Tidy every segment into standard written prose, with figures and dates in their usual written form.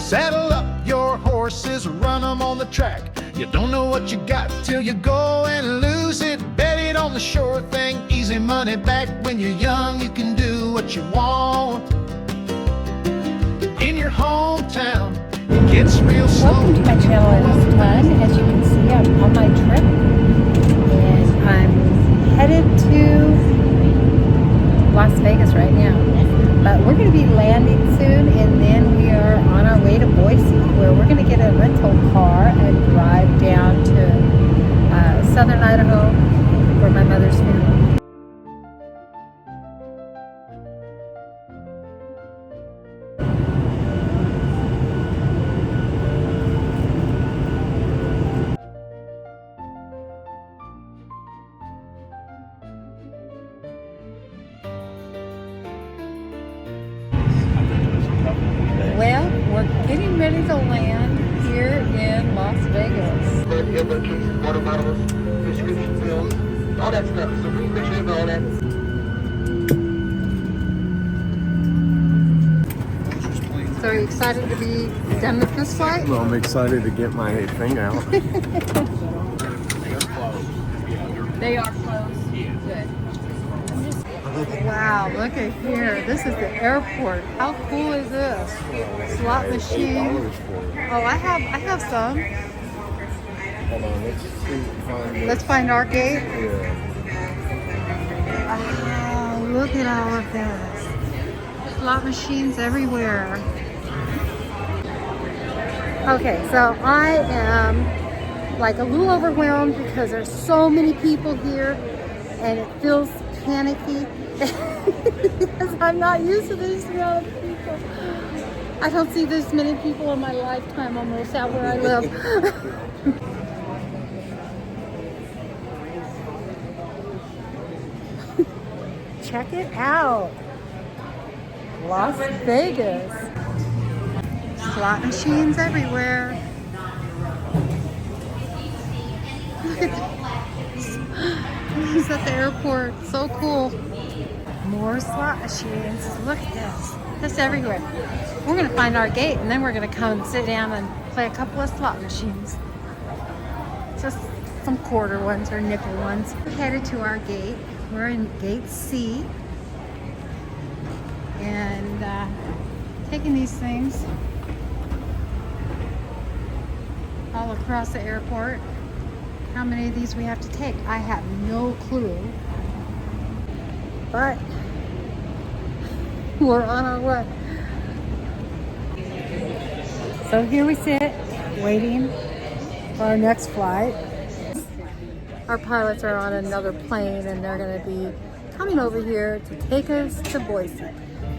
Saddle up your horses, run them on the track. You don't know what you got till you go and lose it. Bet it on the sure thing, easy money back. When you're young, you can do what you want. In your hometown, it gets real slow. Welcome to my channel. It is fun. As you can see, I'm on my trip. And I'm headed to Las Vegas right now. But we're going to be landing soon, and then we are on our way to Boise, where we're going to get a rental car and drive down to Southern Idaho for my mother's funeral. Well, we're getting ready to land here in Las Vegas. Water bottles, prescription pills, all that stuff. So please make sure you have all that. So are you excited to be done with this flight? Well, I'm excited to get my thing out. They are closed. Good. Wow, look at here. This is the airport. How cool is this? Slot machine. Oh, I have some. Hold on, let's see. Let's find our gate. Yeah. Oh, look at all of this. Slot machines everywhere. Okay, so I am like a little overwhelmed because there's so many people here and it feels panicky because I'm not used to this amount of people. I don't see this many people in my lifetime almost out where I live. Check it out. Las Vegas. Slot machines everywhere. Look at this. He's at the airport. So cool. More slot machines. Look at this. Just everywhere. We're going to find our gate and then we're going to come and sit down and play a couple of slot machines. Just some quarter ones or nickel ones. We're headed to our gate. We're in gate C. And taking these things all across the airport. How many of these we have to take, I have no clue. But we're on our way. So here we sit, waiting for our next flight. Our pilots are on another plane and they're going to be coming over here to take us to Boise.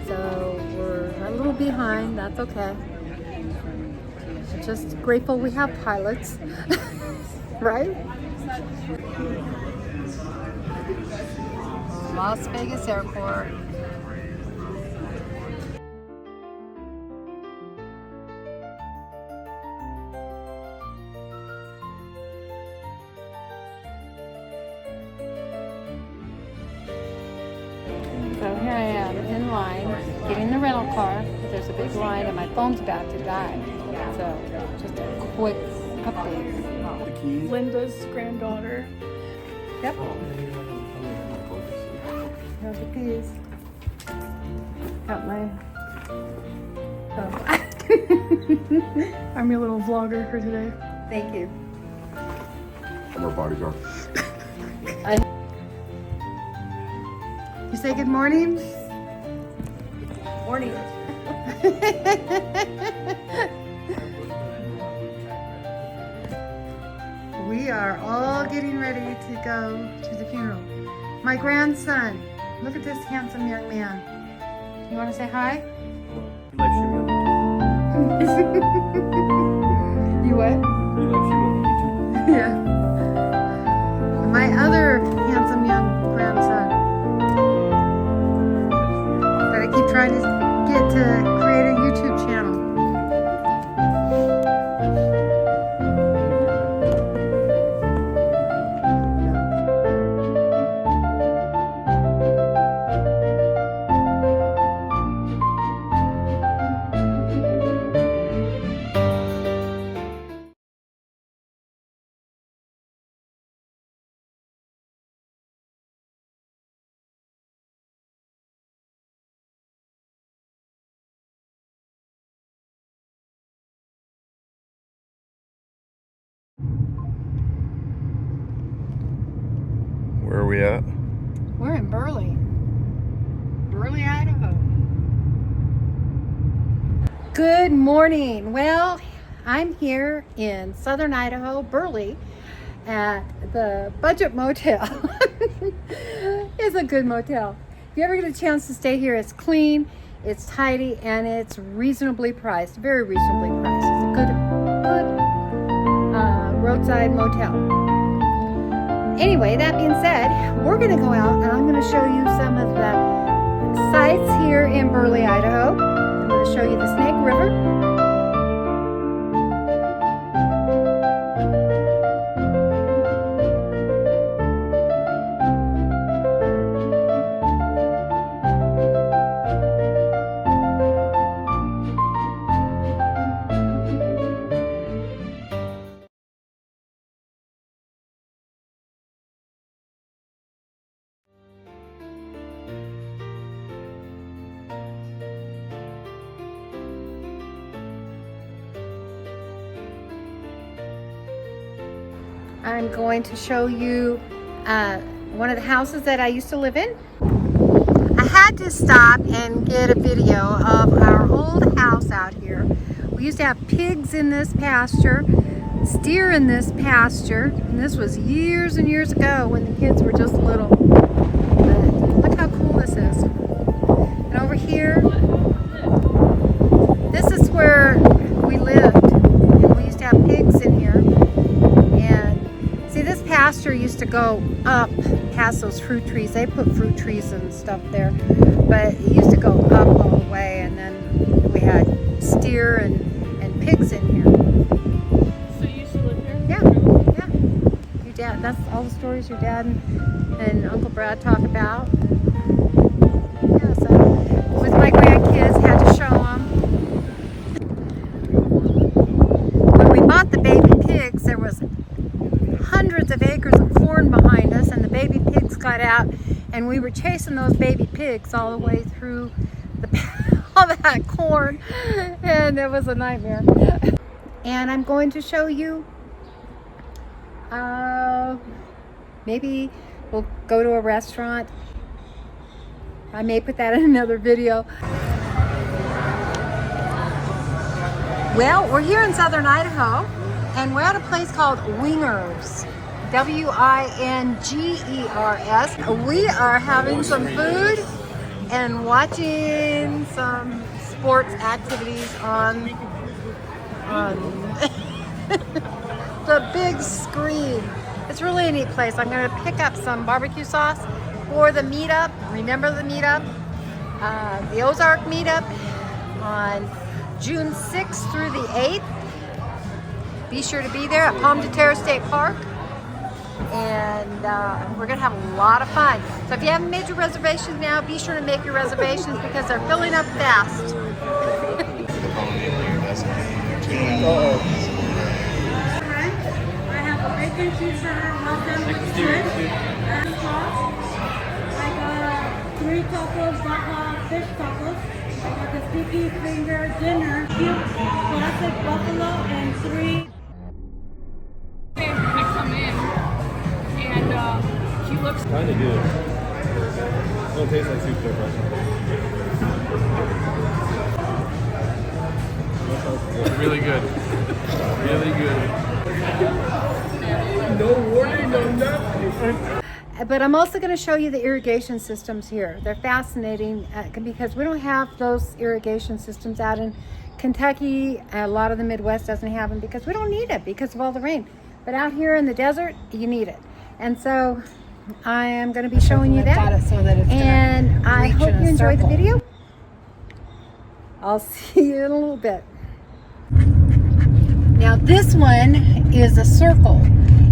So we're a little behind, that's okay. I'm just grateful we have pilots, right? Las Vegas Airport. So here I am in line, getting the rental car. There's a big line and my phone's about to die. So just a quick update. Linda's granddaughter. Yep. Here's the keys. Got my... Oh. I'm your little vlogger for today. Thank you. I'm her bodyguard. You say good morning? Morning. We are all getting ready to go to the funeral. My grandson, look at this handsome young man. You want to say hi? You what? Yeah. My other handsome young grandson that I keep trying to get to create a YouTube channel. are we at? We're in Burley, Idaho. Good morning. Well, I'm here in Southern Idaho, Burley, at the Budget Motel. It's a good motel. If you ever get a chance to stay here, it's clean, it's tidy, and it's reasonably priced. Very reasonably priced. It's a good roadside motel. Anyway, that being said, we're going to go out and I'm going to show you some of the sights here in Burley, Idaho. I'm going to show you the Snake River. I'm going to show you one of the houses that I used to live in. I had to stop and get a video of our old house out here. We used to have pigs in this pasture, steer in this pasture, and this was years and years ago when the kids were just little. But look how cool this is. And over here, this is where we lived, and we used to have pigs in here. See, this pasture used to go up past those fruit trees. They put fruit trees and stuff there, but it used to go up all the way, and then we had steer and pigs in here. So you used to live here? Yeah. Your dad, that's all the stories your dad and Uncle Brad talk about. Yeah, so with my grandkids, had to show them. When we bought the baby pigs, there was hundreds of acres of corn behind us, and the baby pigs got out, and we were chasing those baby pigs all the way through all that corn, and it was a nightmare. And I'm going to show you, maybe we'll go to a restaurant. I may put that in another video. Well, we're here in Southern Idaho, and we're at a place called Wingers, W-I-N-G-E-R-S. We are having some food and watching some sports activities on the big screen. It's really a neat place. I'm going to pick up some barbecue sauce for the meetup. Remember the meetup? The Ozark meetup on June 6th through the 8th. Be sure to be there at Palm de Terre State Park, and we're going to have a lot of fun. So if you haven't made your reservations now, be sure to make your reservations because they're filling up fast. I have a bacon cheeseburger, well done with shrimp, and sauce. I got 3 tacos, baja fish tacos. I got the sticky finger dinner, cute classic buffalo, and 3. I come in and he looks Kind of good. Don't taste like soup though, Really good. Really good. No warning, no nothing. But I'm also going to show you the irrigation systems here. They're fascinating because we don't have those irrigation systems out in Kentucky. A lot of the Midwest doesn't have them because we don't need it because of all the rain. But out here in the desert, you need it. And so I am going to be showing you that. And I hope you enjoyed the video. I'll see you in a little bit. Now this one is a circle.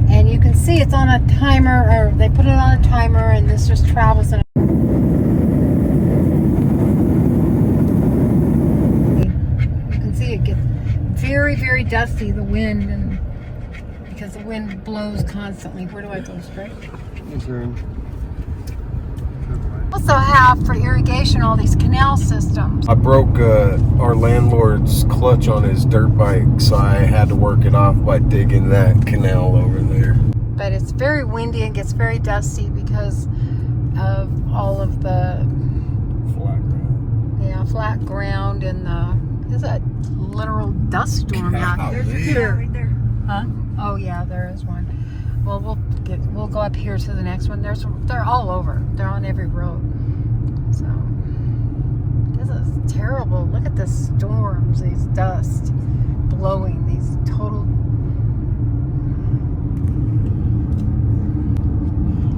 And you can see it's on a timer, or they put it on a timer, and this just travels in. You can see it gets very, very dusty, the wind, and because the wind blows constantly. Where do I go, straight? Also have for irrigation all these canal systems. I broke our landlord's clutch on his dirt bike, so I had to work it off by digging that canal over there. but it's very windy and gets very dusty because of all of the flat ground and there's a literal dust storm out here. Right there. Huh? Oh yeah, there is one. Well, we'll go up here to the next one. They're all over. They're on every road. So this is terrible. Look at the storms. These dust blowing. These total.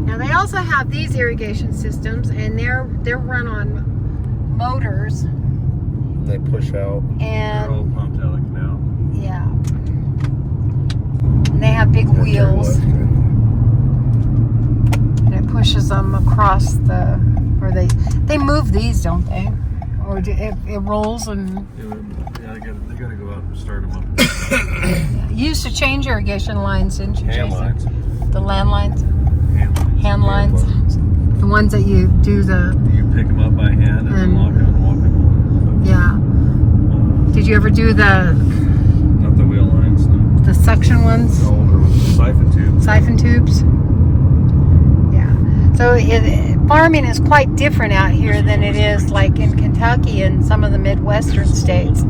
Now they also have these irrigation systems, and they're run on motors. They push out. And They're all pumped out like now. yeah. And they have big wheels. And it pushes them across or they move these, don't they? Or it rolls and... Yeah, they gotta go out and start them up. You used to change irrigation lines, didn't you, Hand Jason? lines. The land lines? Hand Hand lines? The ones that you do You pick them up by hand and then lock them and walk them. Yeah. Did you ever do Not the wheel lines, no. the suction ones? Siphon tubes. Siphon tubes? Yeah. So farming is quite different out here than it is like in Kentucky and some of the Midwestern states.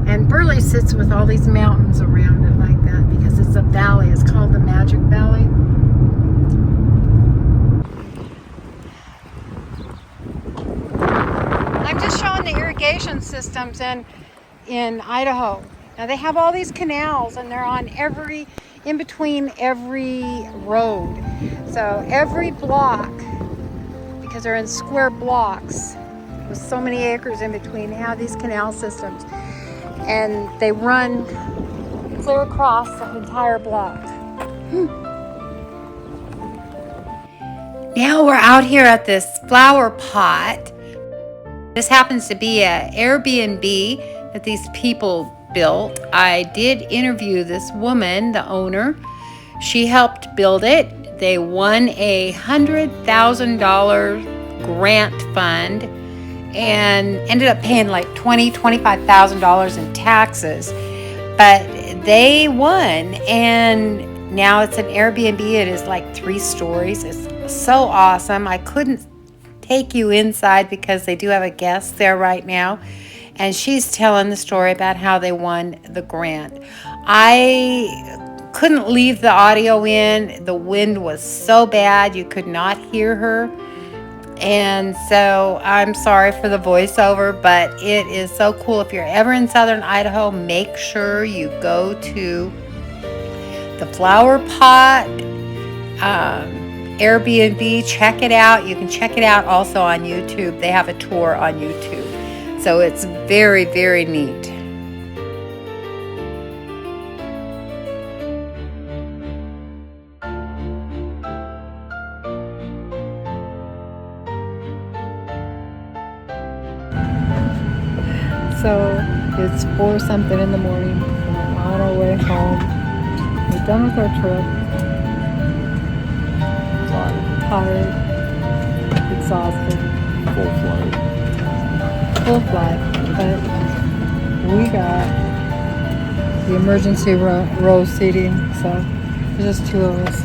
And Burley sits with all these mountains around it like that because it's a valley. It's called the Magic Valley. I'm just showing the irrigation systems in Idaho. Now they have all these canals and they're on in between every road. So every block, because they're in square blocks with so many acres in between, they have these canal systems. And they run clear across the entire block. Now we're out here at this flower pot. This happens to be an Airbnb that these people built. I did interview this woman, the owner. She helped build it. They won a $100,000 grant fund and ended up paying like $25,000 in taxes. But they won, and now it's an Airbnb. It is like 3 stories. It's so awesome. I couldn't take you inside because they do have a guest there right now, and she's telling the story about how they won the grant. I couldn't leave the audio in. The wind was so bad you could not hear her, and so I'm sorry for the voiceover, but it is so cool. If you're ever in Southern Idaho, make sure you go to the Flower Pot Airbnb. Check it out. You can check it out also on YouTube. They have a tour on YouTube. So it's very, very neat. So it's 4 something in the morning. We're on our way home. We're done with our trip. Tired, exhausted. Full flight. But we got the emergency row seating, so there's just 2 of us.